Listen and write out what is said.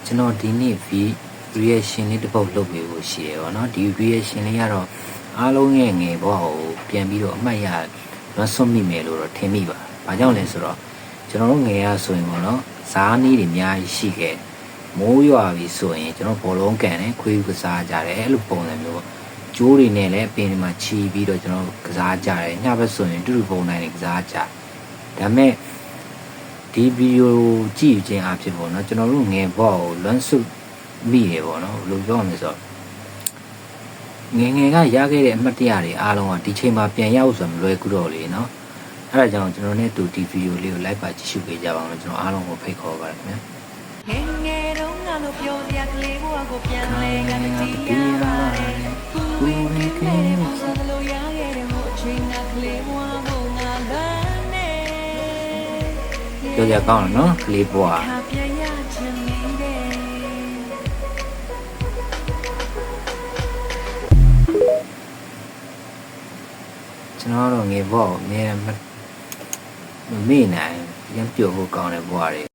ကျွန်တော်ဒီနေ့ reaction လေးတစ်ပုတ်လုပ်ပေးဖို့ရှိတယ်ပေါ့နော်ဒီ reaction လေးကတော့အားလုံးရဲ့ငယ်ဘဝကိုပြန်ပြီးတော့အမှတ်ရလွတ်ဆွမိမယ်လို့တော့ထင်မိပါဘာကြောင့်လဲဆိုတော့ကျွန်တော်တို့ငယ်ရဆိုရင်ပေါ့နော်ဇားနည်းတွေအများကြီးရှိခဲ့မိုးရွာပြီဆိုရင်ကျွန်တော်ဘောလုံးကန်နဲ့ခွေးကစားကြတယ်အဲ့လိုပုံစံမျိုးကျိုးတွေနဲ့လည်းအပင်တွေမှာခြီးပြီးတော့ကျွန်တော်ကစားကြတယ်ညဘက်ဆိုရင်တူတူပုံတိုင်းနဲ့ကစားကြဒါမဲ့ဒီဗီဒီယိုကြည့်ခြင်းအဖြစ်ပေါ့နော်ကျွန်တော်တို့ငယ်ဘဝကိုလွမ်းဆွမိရပေါ့နော်ဘယ်လိုပြောရမလဲဆိုတော့ငယ်ငယ်ကရခဲ့တဲ့အမှတ်တရတွေအားလုံးကဒီချိန်မှာပြန်ရောက်ဆိုမလွယ်ကူတော့လေနော်အဲ့ဒါကြောင့်ကျွန်တော်နဲ့တူဒီဗီဒီယိုလေးကိုလိုက်ပါကြည့်ရှုပေးကြပါဦးကျွန်တော်အားလုံးကိုဖိတ်ခေါ်ပါတယ်ခင်ဗျာငယ်တုန်းကလို့ပြောရကလေးဘဝကိုပြန်လဲရတဲ့တရားကိုရီကဲဆိုလို့ရခဲ့တဲ့ဟိုအချိန်ကလေးဘဝကိုငါလမ်းနေပြောကြကောင်းတယ်နော်ကလေးဘဝကျွန်တော်တို့ငယ်ဘဝကိုအများမမေ့နိုင်ရမ်းပြုတ်ဖို့ကောင်းတဲ့ဘဝတွေ